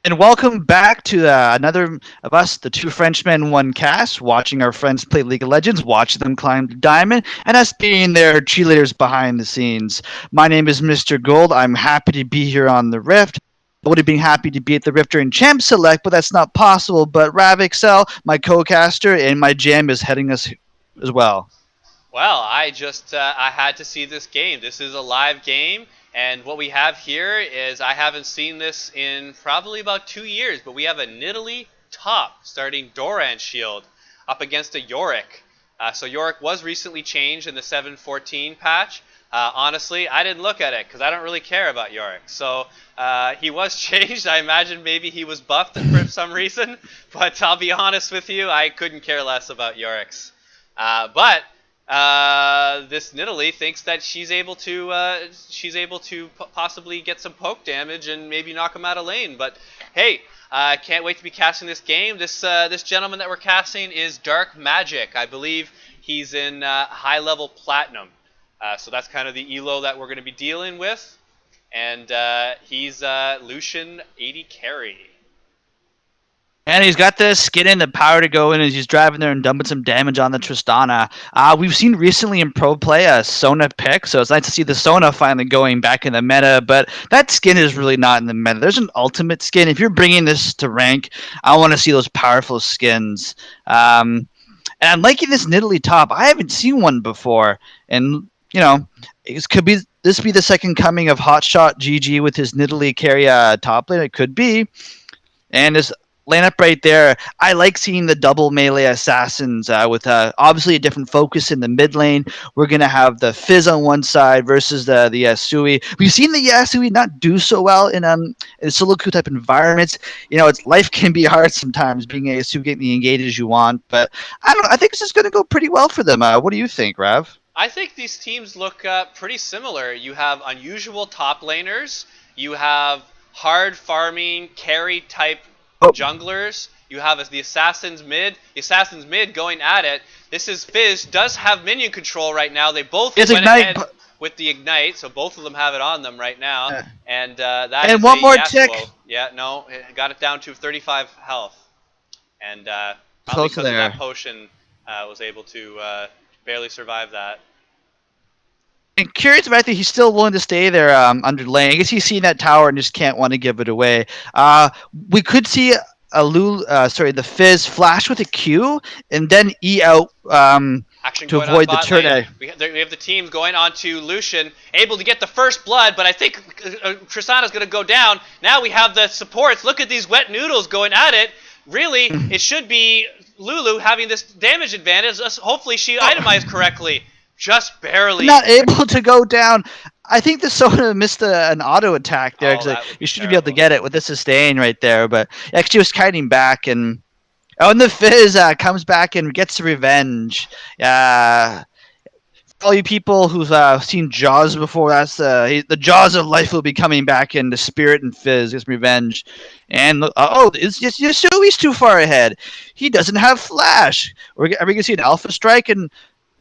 And welcome back to another of us, the two Frenchmen, one cast, watching our friends play League of Legends, watching them climb the diamond, and us being their cheerleaders behind the scenes. My name is Mr. Gold. I'm happy to be here on the Rift. I would have been happy to be at the Rift during Champ Select, but that's not possible. But Rav Excel, my co-caster, and my jam is heading us as well. Well, I had to see this game. This is a live game, and what we have here is I haven't seen this in probably about 2 years, but we have a Nidalee top starting Doran Shield up against a Yorick. So Yorick was recently changed in the 7.14 patch. Honestly, I didn't look at it because I don't really care about Yorick. So he was changed. I imagine maybe he was buffed for some reason, but I'll be honest with you, I couldn't care less about Yorick's. But this Nidalee thinks that she's able to possibly get some poke damage and maybe knock him out of lane. But hey, I can't wait to be casting this game. This gentleman that we're casting is Dark Magic. I believe he's in high level platinum. So that's kind of the elo that we're going to be dealing with. And he's Lucian 80 carry. And he's got the skin and the power to go in as he's driving there and dumping some damage on the Tristana. We've seen recently in pro play a Sona pick, so it's nice to see the Sona finally going back in the meta, but that skin is really not in the meta. There's an ultimate skin. If you're bringing this to rank, I want to see those powerful skins. And I'm liking this Nidalee top. I haven't seen one before, and could be this be the second coming of Hotshot GG with his Nidalee carry top lane? It could be. And this lineup right there, I like seeing the double melee assassins with obviously a different focus in the mid lane. We're going to have the Fizz on one side versus the Yasui. We've seen the Yasui not do so well in solo queue type environments. Life can be hard sometimes being a Yasui, getting the engaged as you want, but I don't know. I think this is going to go pretty well for them. What do you think, Rav? I think these teams look pretty similar. You have unusual top laners. You have hard farming carry type junglers. You have the assassins mid. The assassins mid going at it. This is Fizz does have minion control right now. They both went ahead with the ignite, so both of them have it on them right now. Yeah. And that and is one more tick. Yeah, no, it got it down to 35 health, and because probably of that potion was able to barely survive that. And curious about that, he's still willing to stay there under lane. I guess he's seen that tower and just can't want to give it away. We could see the Fizz flash with a Q and then E out to avoid the turn. We have the teams going on to Lucian, able to get the first blood, but I think Tristana's going to go down. Now we have the supports. Look at these wet noodles going at it. Really, it should be Lulu having this damage advantage. Hopefully she itemized correctly. Just barely. Not able to go down. I think the Sona missed an auto attack there because you should be able to get it with the sustain right there. But actually, was kiting back, and the Fizz comes back and gets the revenge. For all you people who've seen Jaws before, that's the Jaws of life will be coming back into Spirit and Fizz gets revenge. And it's just Yasui's too far ahead. He doesn't have flash. Are we gonna see an Alpha Strike and?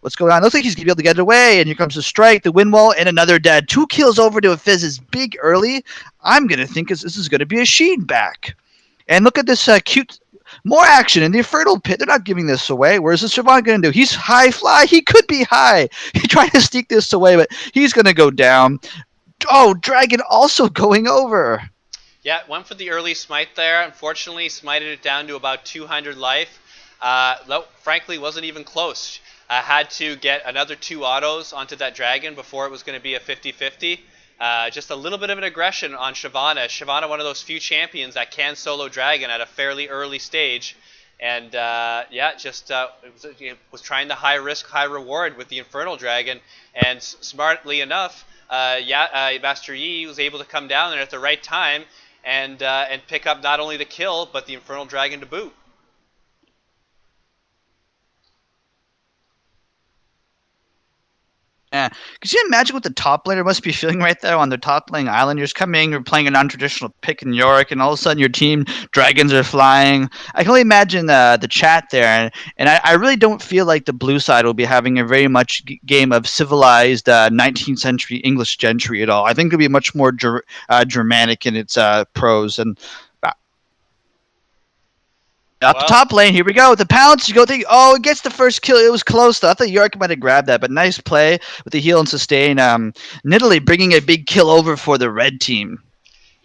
What's going on? Looks like he's going to be able to get it away, and here comes the strike, the wind wall, and another dead. 2 kills over to a Fizz is big early. I'm going to think this is going to be a Sheen back. And look at this cute, more action in the Infernal Pit. They're not giving this away. Where's the Siobhan going to do? He's high fly. He could be high. He's trying to sneak this away, but he's going to go down. Oh, Dragon also going over. Yeah, went for the early smite there. Unfortunately, smited it down to about 200 life. Frankly, wasn't even close. Had to get another 2 autos onto that dragon before it was going to be a 50-50. Just a little bit of an aggression on Shyvana. Shyvana, one of those few champions that can solo dragon at a fairly early stage. And was trying the high risk, high reward with the Infernal Dragon. And smartly enough, Master Yi was able to come down there at the right time and pick up not only the kill, but the Infernal Dragon to boot. Yeah, could you imagine what the top laner must be feeling right there on the top lane island? You're just coming, you're playing a non-traditional pick in Yorick, and all of a sudden your team dragons are flying. I can only imagine the chat there, and I really don't feel like the blue side will be having a very much game of civilized 19th century English gentry at all. I think it'll be much more Germanic in its prose, and Out the Well, top lane, here we go. The pounce, you go think, oh, it gets the first kill. It was close though. I thought York might have grabbed that, but nice play with the heal and sustain. Nidalee bringing a big kill over for the red team.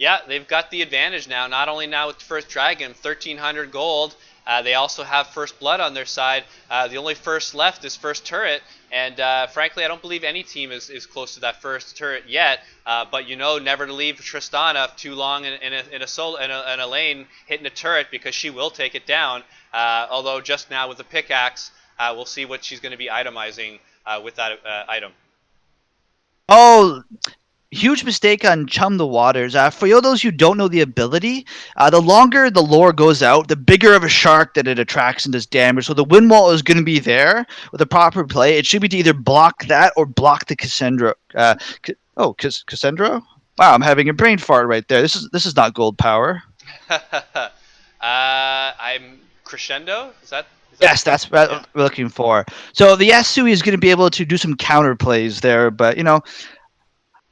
yeah, they've got the advantage now. Not only now with the first dragon, 1,300 gold. They also have first blood on their side. The only first left is first turret, and frankly, I don't believe any team is close to that first turret yet. But you know, never to leave Tristana too long in a lane hitting a turret because she will take it down. Although just now with the pickaxe, we'll see what she's going to be itemizing with that item. Oh, huge mistake on Chum the Waters. For those who don't know the ability, the longer the lore goes out, the bigger of a shark that it attracts and does damage. So the wind wall is going to be there with a proper play. It should be to either block that or block the Cassandra. Cassandra? Wow, I'm having a brain fart right there. This is not gold power. I'm crescendo. Is that Yes, that's what yeah. we're looking for. So the Yasui is going to be able to do some counter plays there, but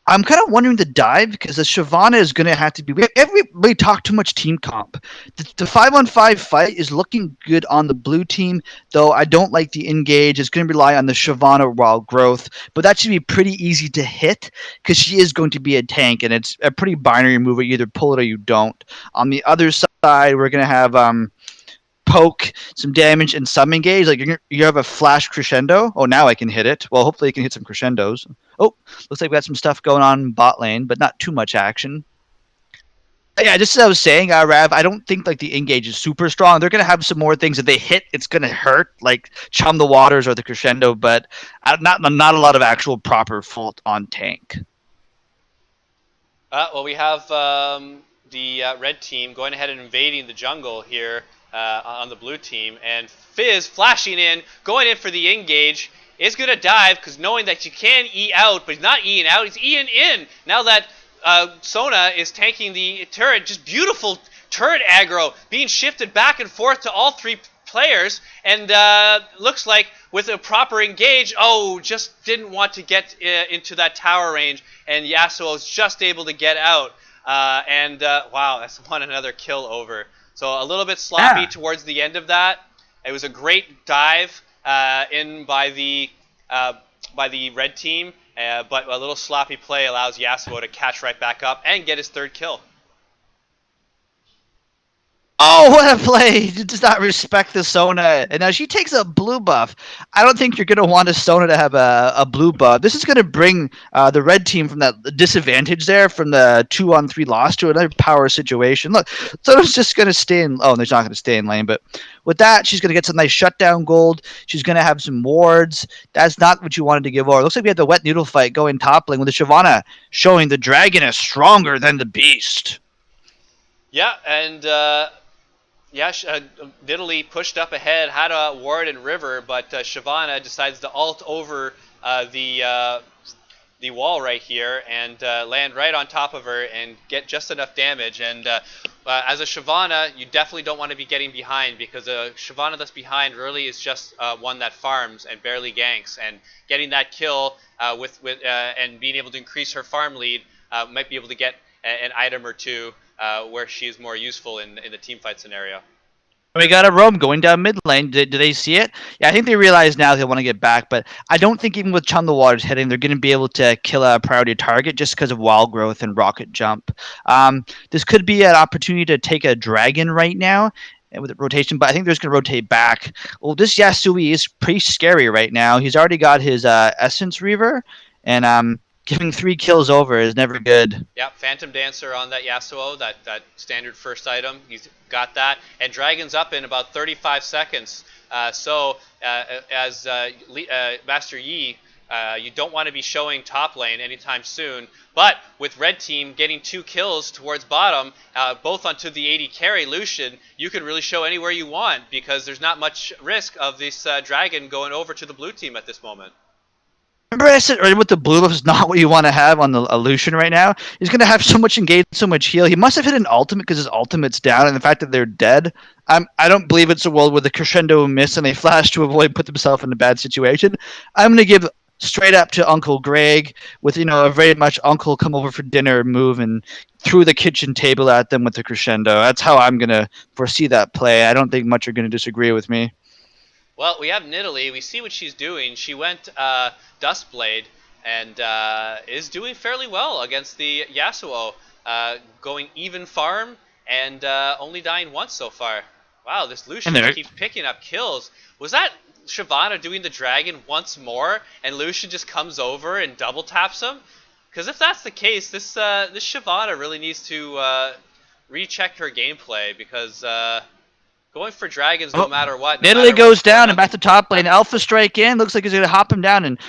I'm kind of wondering the dive because the Shyvana is going to have to be. We haven't really talked too much team comp. The 5-on-5 fight is looking good on the blue team, though I don't like the engage. It's going to rely on the Shyvana wild growth, but that should be pretty easy to hit because she is going to be a tank, and it's a pretty binary move. You either pull it or you don't. On the other side, we're going to have poke, some damage, and some engage. Like you have a flash crescendo. Oh, now I can hit it. Well, hopefully I can hit some crescendos. Oh, looks like we got some stuff going on bot lane, but not too much action. Yeah, just as I was saying, Rav, I don't think like the engage is super strong. They're gonna have some more things that they hit. It's gonna hurt, like chum the waters or the crescendo, but not a lot of actual proper fault on tank. Well, we have the red team going ahead and invading the jungle here on the blue team, and Fizz flashing in, going in for the engage. Is going to dive because knowing that you can E out, but he's not Eing out, he's Eing in. Now that Sona is tanking the turret, just beautiful turret aggro being shifted back and forth to all three players, and looks like with a proper engage, just didn't want to get into that tower range, and Yasuo is just able to get out. Wow, that's another kill over. So a little bit sloppy towards the end of that. It was a great dive in by the red team, but a little sloppy play allows Yasuo to catch right back up and get his third kill. Oh, what a play! He does not respect the Sona. And now she takes a blue buff. I don't think you're going to want a Sona to have a blue buff. This is going to bring the red team from that disadvantage there, from the 2-on-3 loss to another power situation. Look, Sona's just going to stay in... Oh, there's not going to stay in lane, but with that, she's going to get some nice shutdown gold. She's going to have some wards. That's not what you wanted to give over. It looks like we had the wet noodle fight going top lane with the Shyvana showing the dragon is stronger than the beast. Yeah, and... Nidalee pushed up ahead, had a ward and river, but Shyvana decides to ult over the wall right here and land right on top of her and get just enough damage. And as a Shyvana, you definitely don't want to be getting behind, because a Shyvana that's behind really is just one that farms and barely ganks. And getting that kill and being able to increase her farm lead might be able to get an item or two where she is more useful in the teamfight scenario. We got a roam going down mid lane. Do they see it? Yeah, I think they realize now they want to get back, but I don't think even with Chum the Waters hitting, they're going to be able to kill a priority target just because of wild growth and rocket jump. This could be an opportunity to take a dragon right now with rotation, but I think they're just going to rotate back. Well, this Yasui is pretty scary right now. He's already got his Essence Reaver, and giving 3 kills over is never good. Yep, Phantom Dancer on that Yasuo, that standard first item. He's got that. And Dragon's up in about 35 seconds. As Master Yi, you don't want to be showing top lane anytime soon. But with red team getting 2 kills towards bottom, both onto the AD carry Lucian, you can really show anywhere you want, because there's not much risk of this Dragon going over to the blue team at this moment. Remember I said earlier with the blue buff is not what you want to have on the Lucian right now? He's going to have so much engage, so much heal. He must have hit an ultimate because his ultimate's down, and the fact that they're dead. I don't believe it's a world where the crescendo miss and they flash to avoid put themselves in a bad situation. I'm going to give straight up to Uncle Greg with a very much Uncle come over for dinner move and threw the kitchen table at them with the crescendo. That's how I'm gonna foresee that play. I don't think much are gonna disagree with me. Well, we have Nidalee. We see what she's doing. She went Dustblade and is doing fairly well against the Yasuo, going even farm and only dying once so far. Wow, this And Lucian just there, keeps picking up kills. Was that Shyvana doing the dragon once more, and Lucian just comes over and double taps him? Because if that's the case, this Shyvana really needs to recheck her gameplay because. Going for dragons no oh, matter what, no Italy matter what's goes going down and on. back to top lane. Alpha strike in. Looks like he's gonna hop him down and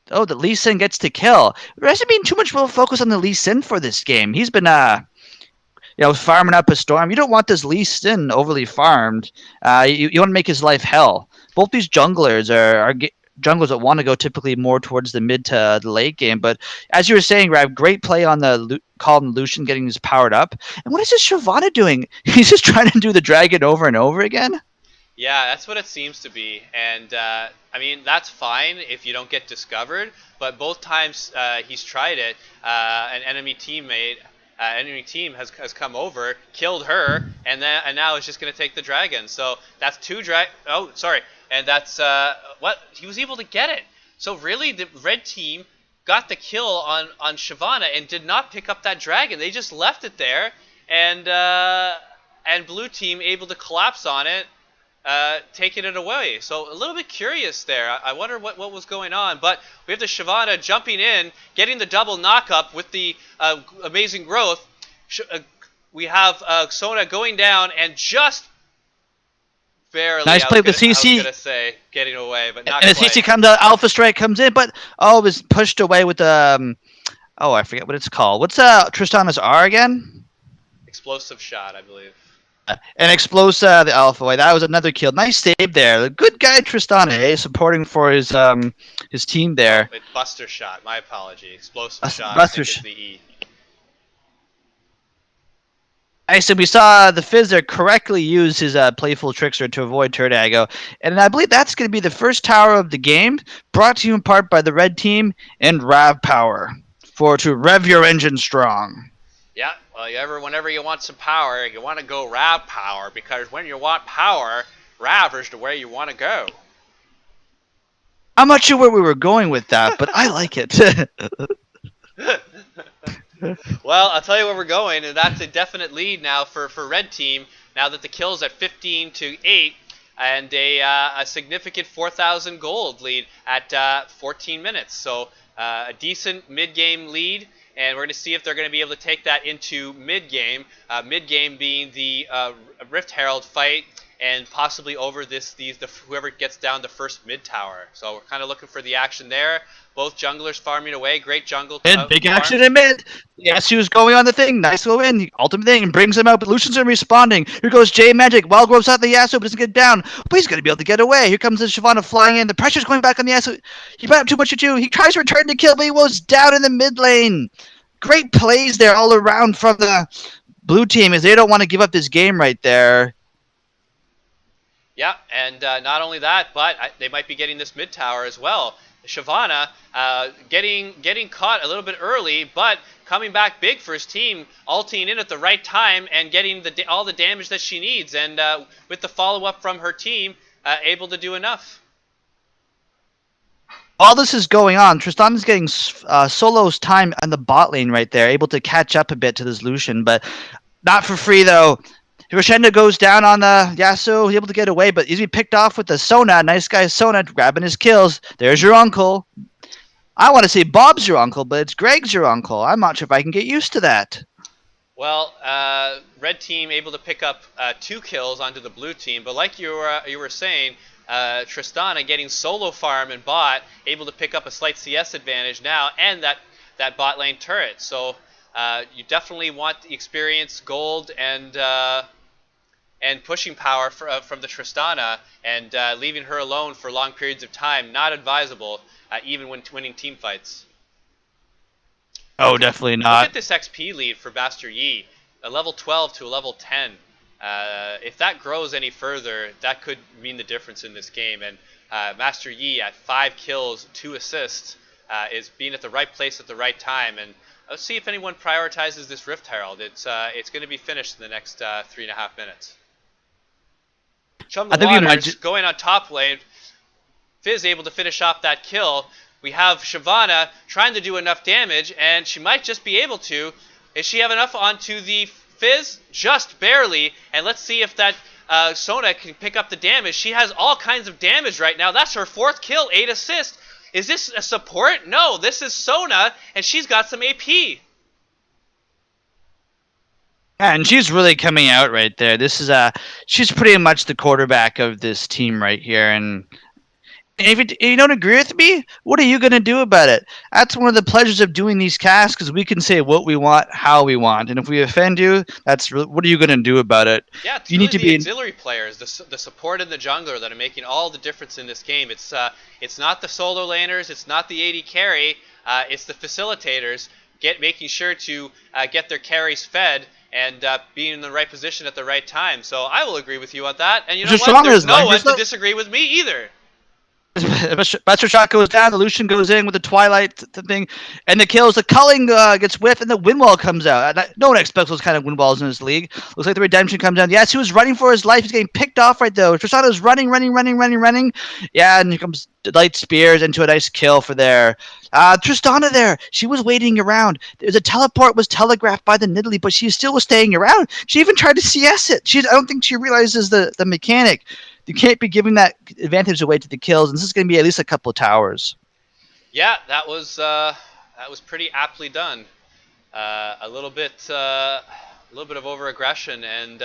the Lee Sin gets to kill. There hasn't been too much real focus on the Lee Sin for this game. He's been farming up a storm. You don't want this Lee Sin overly farmed. You want to make his life hell. Both these junglers are junglers that want to go typically more towards the mid to the late game. But as you were saying, Rav, great play on the called Lucian getting his powered up. And what is this Shyvana doing? He's just trying to do the dragon over and over again. Yeah, that's what it seems to be, and I mean that's fine if you don't get discovered. But both times he's tried it, an enemy team has come over, killed her, and now is just gonna take the dragon. So that's two drag. Oh, sorry, and that's what he was able to get it. So really, the red team got the kill on Shyvana and did not pick up that dragon. They just left it there, and blue team able to collapse on it. Taking it away. So a little bit curious there. I wonder what was going on. But we have the Shyvana jumping in, getting the double knock-up with the amazing growth. We have Sona going down and just barely, Nice play with the I was CC. gonna say, getting away, but not And the quite. CC comes out, Alpha Strike comes in, but it was pushed away with the I forget what it's called. What's Tristana's R again? Explosive shot, I believe. And Explosa the Alpha Way. That was another kill. Nice save there. Good guy Tristana, supporting for his team there. Buster shot. My apology. Explosive shot. Buster I think is the E. I said we saw the Fizz there correctly use his playful trickster to avoid Turdago. And I believe that's going to be the first tower of the game, brought to you in part by the red team and Rav Power to rev your engine strong. Yeah, well, whenever you want some power, you want to go Rav power, because when you want power, Rav is the way you want to go. I'm not sure where we were going with that, but I like it. Well, I'll tell you where we're going, and that's a definite lead now for red team, now that the kill's at 15-8, and a significant 4,000 gold lead at 14 minutes. So a decent mid-game lead. And we're going to see if they're going to be able to take that into mid-game. Mid-game being the Rift Herald fight, and possibly over whoever gets down the first mid tower. So we're kind of looking for the action there. Both junglers farming away. Great jungle. Big action in mid. Yes, he was going on the thing. Nice go in. Ultimate thing. Brings him out, but Lucian's responding. Here goes J Magic. Wild Grove's out the Yasuo, but doesn't get down. But he's going to be able to get away. Here comes the Shyvana flying in. The pressure's going back on the Yasuo. He brought up too much to do. He tries to return to kill, but he was down in the mid lane. Great plays there all around from the blue team as they don't want to give up this game right there. Yeah, and not only that, but they might be getting this mid tower as well. Shyvana getting caught a little bit early, but coming back big for his team, ulting in at the right time and getting all the damage that she needs. And with the follow-up from her team, able to do enough. All this is going on. Tristana's getting Solo's time on the bot lane right there, able to catch up a bit to this Lucian, but not for free though. Crescendo goes down on the Yasuo. He's able to get away, but he's being picked off with the Sona. Nice guy Sona grabbing his kills. There's your uncle. I want to say Bob's your uncle, but it's Greg's your uncle. I'm not sure if I can get used to that. Well, red team able to pick up 2 kills onto the blue team, but like you were saying, Tristana getting solo farm and bot, able to pick up a slight CS advantage now, and that bot lane turret. So you definitely want the experience, gold, and pushing power from the Tristana, and leaving her alone for long periods of time, not advisable, even when winning team fights. Oh, definitely not. Look at this XP lead for Master Yi, a level 12 to a level 10. If that grows any further, that could mean the difference in this game. And Master Yi at 5 kills, 2 assists, is being at the right place at the right time. And let's see if anyone prioritizes this Rift Herald. It's going to be finished in the next 3.5 minutes. Chum the I think we might. Waters going on top lane. Fizz able to finish off that kill. We have Shyvana trying to do enough damage, and she might just be able to. Does she have enough onto the Fizz? Just barely. And let's see if that Sona can pick up the damage. She has all kinds of damage right now. That's her 4th kill, 8 assists. Is this a support? No, this is Sona, and she's got some AP. And she's really coming out right there. This is she's pretty much the quarterback of this team right here. And if you don't agree with me, what are you going to do about it? That's one of the pleasures of doing these casts, because we can say what we want, how we want. And if we offend you, what are you going to do about it? Yeah, it's you really need to the be auxiliary players, the support and the jungler that are making all the difference in this game. It's not the solo laners, it's not the AD carry, it's the facilitators making sure to get their carries fed and being in the right position at the right time. So I will agree with you on that. And you know what? There's no one to disagree with me either. Buster shot goes down, the Lucian goes in with the Twilight thing, and the kills. The culling gets whiffed, and the wind wall comes out. No one expects those kind of wind walls in this league. Looks like the redemption comes down. Yes, he was running for his life. He's getting picked off right though. Tristana's running. Yeah, and here comes Light Spears into a nice kill for there. Tristana there. She was waiting around. There's a teleport was telegraphed by the Nidalee, but she still was staying around. She even tried to CS it. I don't think she realizes the mechanic. You can't be giving that advantage away to the kills, and this is going to be at least a couple of towers. Yeah, that was pretty aptly done. A little bit of over-aggression and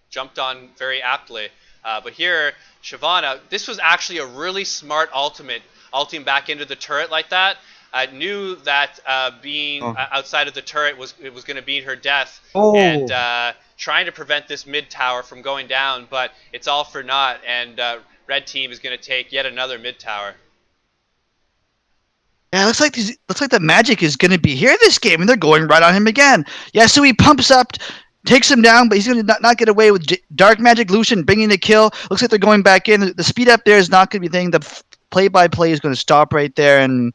jumped on very aptly. But here, Shyvana, this was actually a really smart ulting back into the turret like that. I knew that being outside of the turret was going to be her death, and trying to prevent this mid tower from going down, but it's all for naught, and red team is going to take yet another mid tower. Yeah, it looks like the magic is going to be here this game, and they're going right on him again. Yeah, so he pumps up, takes him down, but he's going to not get away with Dark Magic Lucian bringing the kill. Looks like they're going back in. The speed up there is not going to be the thing. The play-by-play is going to stop right there, and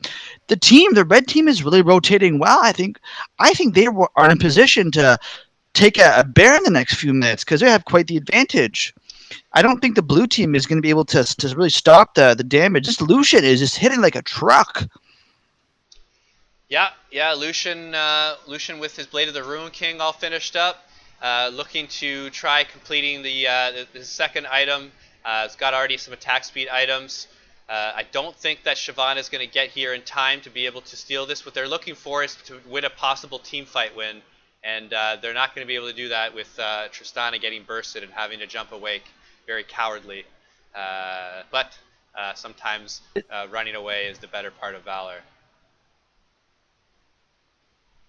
the red team is really rotating well. I think they are in position to take a bear in the next few minutes, because they have quite the advantage. I don't think the blue team is going to be able to really stop the damage. This Lucian is just hitting like a truck. Yeah, Lucian with his Blade of the Ruin King all finished up, looking to try completing the second item. It's got already some attack speed items. I don't think that Shyvana is going to get here in time to be able to steal this. What they're looking for is to win a possible team fight win, and they're not going to be able to do that with Tristana getting bursted and having to jump awake. Very cowardly. But sometimes running away is the better part of valor.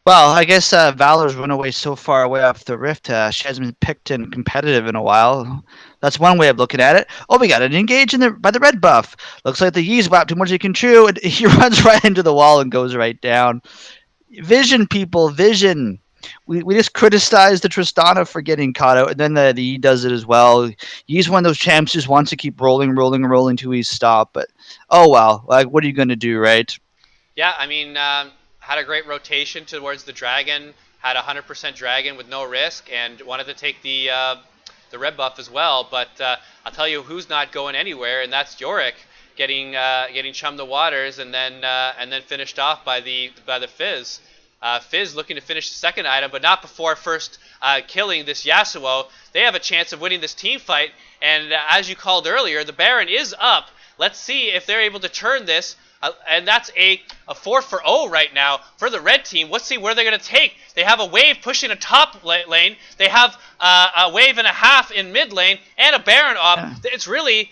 Well, I guess Valor's run away so far away off the Rift. She hasn't been picked in competitive in a while. That's one way of looking at it. Oh, we got an engage by the red buff. Looks like the Yee's about too much he can chew, and he runs right into the wall and goes right down. Vision, people, vision. We just criticized the Tristana for getting caught out, and then the Yee does it as well. Yee's one of those champs who just wants to keep rolling till he's stopped. But oh well, like what are you gonna do, right? Yeah, I mean. Had a great rotation towards the dragon, had 100% dragon with no risk, and wanted to take the red buff as well. But I'll tell you who's not going anywhere, and that's Yorick getting Chum the Waters, and then finished off by the Fizz. Fizz looking to finish the second item, but not before first killing this Yasuo. They have a chance of winning this team fight, and as you called earlier, the Baron is up. Let's see if they're able to turn this. And that's a 4-for-0 right now for the red team. Let's see where they're going to take. They have a wave pushing a top lane. They have a wave and a half in mid lane and a Baron up. Yeah. It's really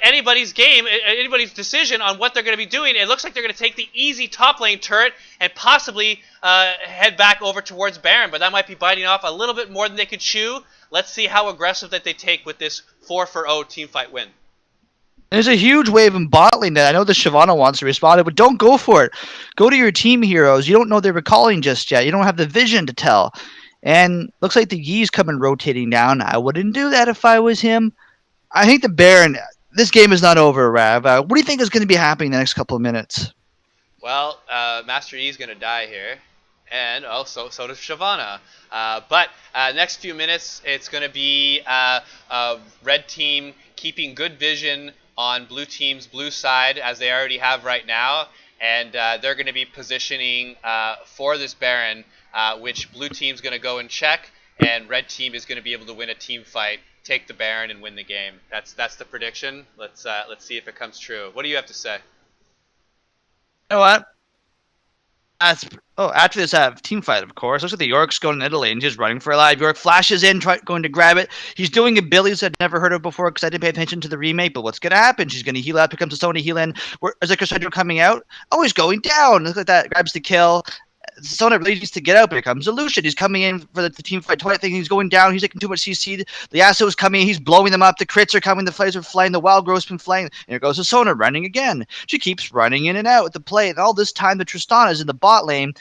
anybody's game, anybody's decision on what they're going to be doing. It looks like they're going to take the easy top lane turret and possibly head back over towards Baron. But that might be biting off a little bit more than they could chew. Let's see how aggressive that they take with this 4-for-0 teamfight win. There's a huge wave in bot lane that I know the Shyvana wants to respond to, but don't go for it. Go to your team heroes. You don't know they're recalling just yet. You don't have the vision to tell. And looks like the Yee's coming rotating down. I wouldn't do that if I was him. I think the Baron, this game is not over, Rav. What do you think is going to be happening the next couple of minutes? Well, Master E is going to die here, and so does Shyvana. But next few minutes, it's going to be red team keeping good vision on blue team's blue side as they already have right now, and they're going to be positioning for this Baron, which blue team's going to go and check, and red team is going to be able to win a team fight, take the Baron, and win the game. That's the prediction. Let's see if it comes true. What do you have to say? You know what? After this team fight, of course. Looks like the York's going in Italy and just running for a life. York flashes in, going to grab it. He's doing abilities I'd never heard of before because I didn't pay attention to the remake. But what's going to happen? She's going to heal out. Here comes the Sony heal in. Is the Crescendo coming out? Oh, he's going down. Look at that. Grabs the kill. Sona really needs to get out, but here comes Illusion. He's coming in for the team fight. Twilight thing. He's going down. He's taking too much CC. The Yasuo's coming in. He's blowing them up. The crits are coming. The flares are flying. The Wild Growth's been flying. And here goes the Sona running again. She keeps running in and out with the play. And all this time, the Tristana's in the bot lane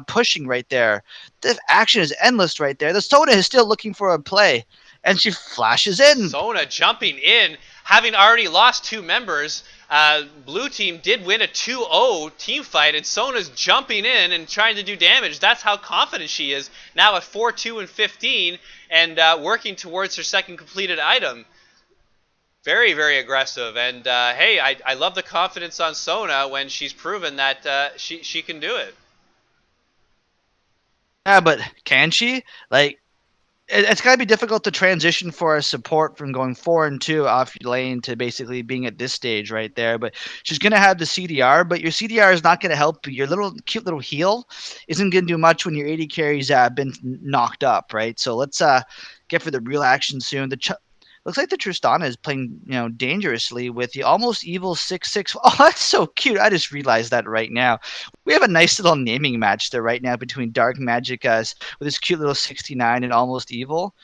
pushing right there. The action is endless right there. The Sona is still looking for a play. And she flashes in. Sona jumping in, having already lost 2 members. Blue team did win a 2-0 team fight, and Sona's jumping in and trying to do damage. That's how confident she is now at 4-2 and 15, and working towards her second completed item. Very, very aggressive. And hey, I love the confidence on Sona when she's proven that she can do it. Yeah, but can she? Like, it's got to be difficult to transition for a support from going 4-2 off your lane to basically being at this stage right there. But she's going to have the CDR, but your CDR is not going to help. Your little cute little heal isn't going to do much when your AD carry's been knocked up, right? So let's get for the real action soon. Looks like the Tristana is playing, dangerously with the almost evil 6-6. Oh, that's so cute. I just realized that right now. We have a nice little naming match there right now between Dark Magic with this cute little 69 and almost evil.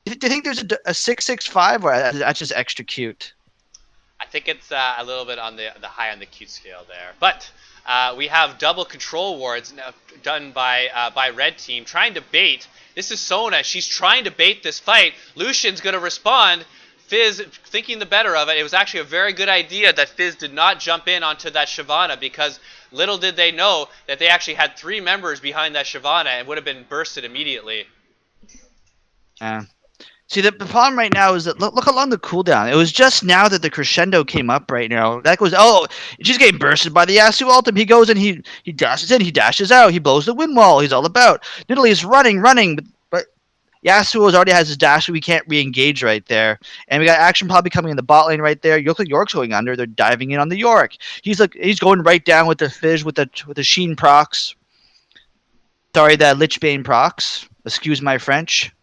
Do you think there's a 665 or that's just extra cute? I think it's a little bit on the high on the cute scale there. But we have double control wards done by red team trying to bait. This is Sona. She's trying to bait this fight. Lucian's going to respond. Fizz thinking the better of it. It was actually a very good idea that Fizz did not jump in onto that Shyvana, because little did they know that they actually had 3 members behind that Shyvana and would have been bursted immediately. Yeah. See, the problem right now is that look along the cooldown. It was just now that the crescendo came up right now. That goes, she's getting bursted by the Yasuo ultimate. He goes and he dashes in, he dashes out, he blows the wind wall. He's all about. Nidalee is running, but Yasuo already has his dash, so we can't re-engage right there. And we got action probably coming in the bot lane right there. York's going under. They're diving in on the York. He's going right down with the Fizz with the Sheen procs. Sorry, the Lichbane procs. Excuse my French.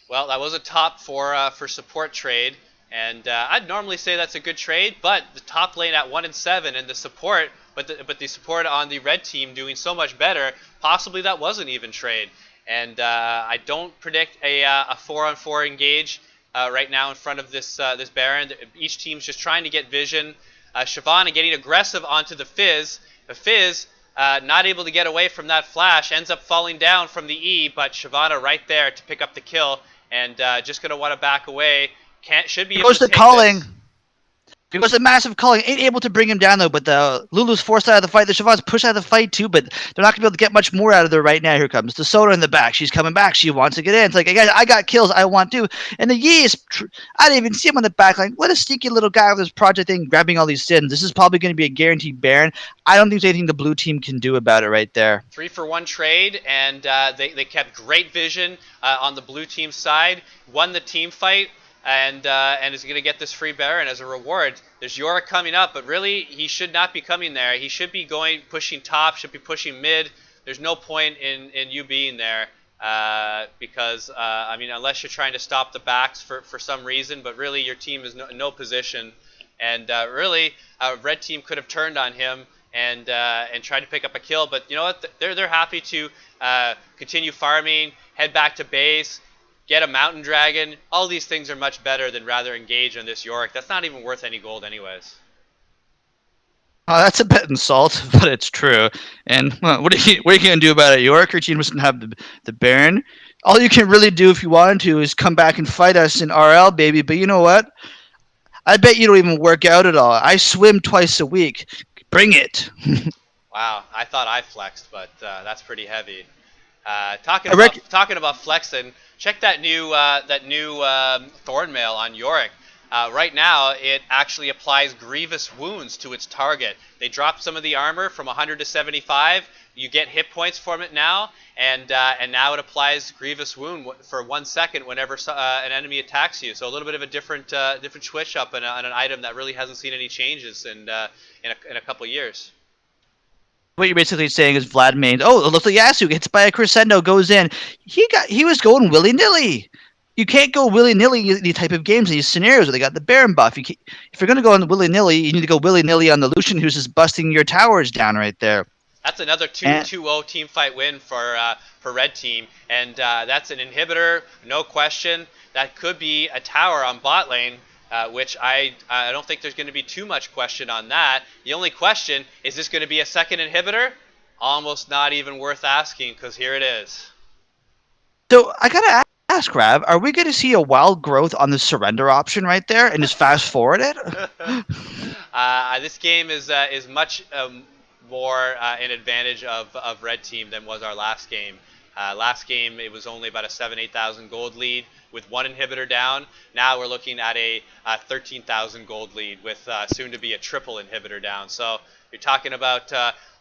Well, that was a top for support trade, and I'd normally say that's a good trade, but the top lane at 1-7 and the support, but the support on the red team doing so much better, possibly that was an even trade. And I don't predict a 4-on-4 engage right now in front of this Baron. Each team's just trying to get vision. Shyvana getting aggressive onto the Fizz. The Fizz not able to get away from that flash, ends up falling down from the E, but Shyvana right there to pick up the kill. And just going to want to back away. Should be able to take calling. this. It was a massive calling. Ain't able to bring him down, though, but the Lulu's forced out of the fight. The Shyvana's pushed out of the fight, too, but they're not going to be able to get much more out of there right now. Here comes the Soda in the back. She's coming back. She wants to get in. It's like, I got kills. I want to. And the Yi is... I didn't even see him on the back line. What a sneaky little guy with this project thing, grabbing all these sins. This is probably going to be a guaranteed Baron. I don't think there's anything the blue team can do about it right there. 3-for-1 trade, and they kept great vision on the blue team side. Won the team fight. And is going to get this free Baron as a reward. There's Yorick coming up, but really he should not be coming there. He should be pushing top, should be pushing mid. There's no point in you being there because, I mean, unless you're trying to stop the backs for some reason, but really your team is in no position. And really, red team could have turned on him and tried to pick up a kill. But you know what? They're happy to continue farming, head back to base, get a mountain dragon. All these things are much better than rather engage on this Yorick. That's not even worth any gold anyways. Oh, that's a bit insult, but it's true. And what are you going to do about it? Yorick, your team doesn't have the Baron. All you can really do if you wanted to is come back and fight us in RL, baby. But you know what? I bet you don't even work out at all. I swim twice a week. Bring it. Wow, I thought I flexed, but that's pretty heavy. I rec- Talking about flexing, check that new thorn mail on Yorick. Right now, it actually applies grievous wounds to its target. They dropped some of the armor from 100 to 75. You get hit points from it now, and now it applies grievous wound for 1 second whenever an enemy attacks you. So a little bit of a different switch up on an item that really hasn't seen any changes in a couple years. what you're basically saying is Vlad mains. Oh, it looks like Yasu gets by a crescendo, goes in. He was going willy nilly. You can't go willy nilly in these type of games, in these scenarios where they got the Baron buff. If you're going to go on willy nilly, you need to go willy nilly on the Lucian, who's just busting your towers down right there. That's another And 2-0 team fight win for Red Team, and that's an inhibitor, no question. That could be a tower on bot lane, which I don't think there's going to be too much question on that. The only question is this going to be a second inhibitor? Almost not even worth asking, because here it is. so I gotta ask, Rav, are we going to see a wild growth on the surrender option right there and just fast forward it? This game is much more an advantage of Red Team than was our last game. Last game, it was only about a 8,000 gold lead with one inhibitor down. Now we're looking at a 13,000 gold lead with soon to be a triple inhibitor down. So you're talking about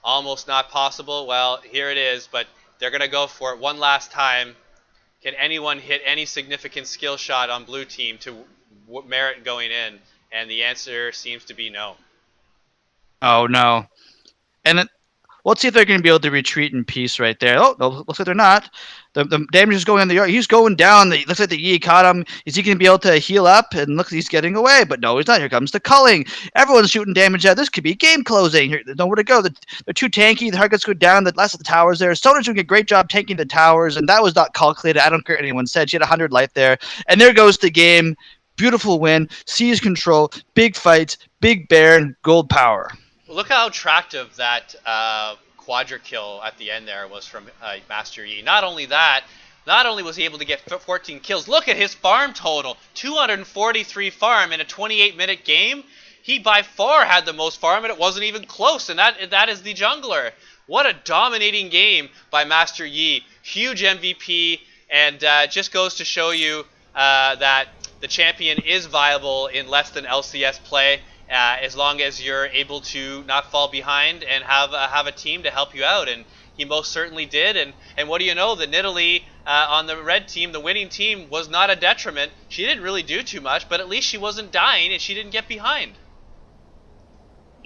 almost not possible. Well, here it is, but they're going to go for it one last time. Can anyone hit any significant skill shot on blue team to merit going in? And the answer seems to be no. Oh no. And let's see if they're going to be able to retreat in peace right there. Oh, no, looks like they're not. The damage is going on the yard. He's going down. Looks like the Yi caught him. Is he going to be able to heal up? And look, he's getting away. But no, he's not. Here comes the culling. Everyone's shooting damage out. This could be game closing. There's nowhere to go. They're too tanky. The targets go down. The last of the towers there. Sona's doing a great job tanking the towers, and that was not calculated. I don't care what anyone said. She had 100 life there. And there goes the game. Beautiful win. Seize control. Big fights. Big Baron. Gold power. Look how attractive that quadra kill at the end there was from Master Yi. Not only that, not only was he able to get 14 kills, look at his farm total. 243 farm in a 28-minute game. He by far had the most farm, and it wasn't even close, and that is the jungler. What a dominating game by Master Yi. Huge MVP, and just goes to show you that the champion is viable in less than LCS play. As long as you're able to not fall behind and have a team to help you out, and he most certainly did. And what do you know? The Nidalee on the red team, the winning team, was not a detriment. She didn't really do too much, but at least she wasn't dying and she didn't get behind.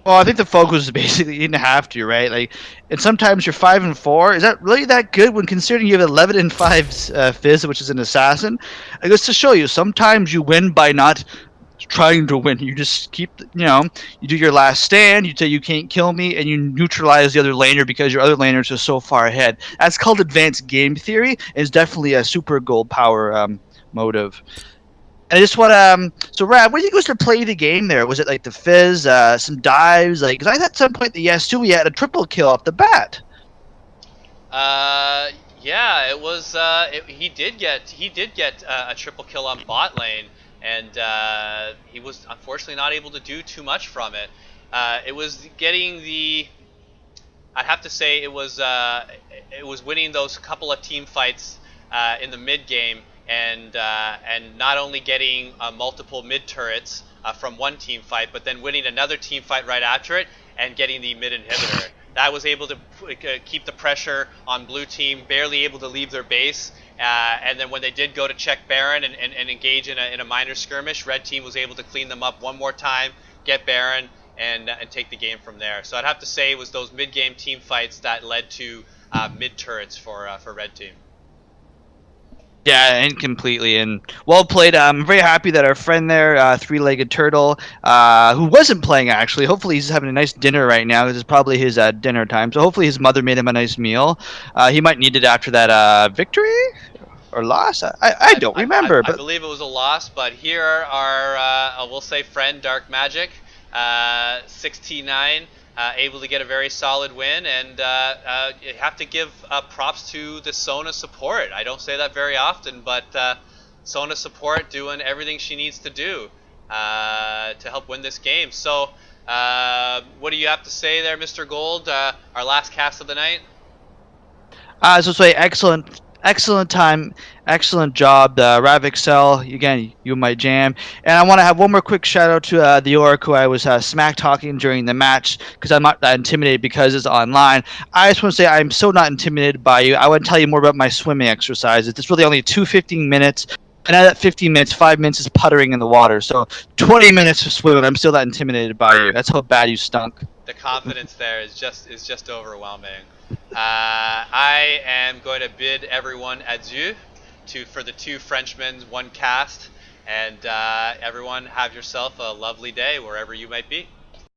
Well, I think the focus is basically you didn't have to, right? Like, and sometimes you're 5-4. Is that really that good when considering you have 11-5 Fizz, which is an assassin? I guess to show you, sometimes you win by not trying to win. You just keep, you do your last stand. You say you can't kill me, and you neutralize the other laner because your other laner is just so far ahead. That's called advanced game theory. And it's definitely a super gold power motive. And I just want to. So, Rad, what do you think was to play the game there? Was it like the Fizz, some dives? Like, because I thought at some point the Yasui had a triple kill off the bat. Yeah, it was. He did get a triple kill on bot lane, and he was unfortunately not able to do too much from it. It was getting the. I'd have to say it was winning those couple of team fights in the mid game, and not only getting multiple mid turrets from one team fight, but then winning another team fight right after it and getting the mid inhibitor. That was able to keep the pressure on blue team, barely able to leave their base. And then when they did go to check Baron and engage in a minor skirmish, red team was able to clean them up one more time, get Baron, and take the game from there. So I'd have to say it was those mid-game team fights that led to mid turrets for red team. Yeah, and completely, and well played. I'm very happy that our friend there, Three-Legged Turtle, who wasn't playing actually, hopefully he's having a nice dinner right now because it's probably his dinner time. So hopefully his mother made him a nice meal. He might need it after that victory or loss. I don't remember. I believe it was a loss, but here are we'll say friend Dark Magic, 6T9. Able to get a very solid win, and you have to give props to the Sona support. I don't say that very often, but Sona support doing everything she needs to do. to help win this game. So, what do you have to say there, Mr. Gold? Our last cast of the night. So say excellent time, excellent job, Rav Excel. Again, you my jam. And I want to have one more quick shout out to the Orc who I was smack talking during the match because I'm not that intimidated because it's online. I just want to say I'm so not intimidated by you. I want to tell you more about my swimming exercises. It's really only 15 minutes. And out of that 15 minutes, 5 minutes is puttering in the water. So 20 minutes of swimming. I'm still that intimidated by you. That's how bad you stunk. The confidence there is just overwhelming. I am going to bid everyone adieu for the two Frenchmen, one cast, and everyone have yourself a lovely day wherever you might be.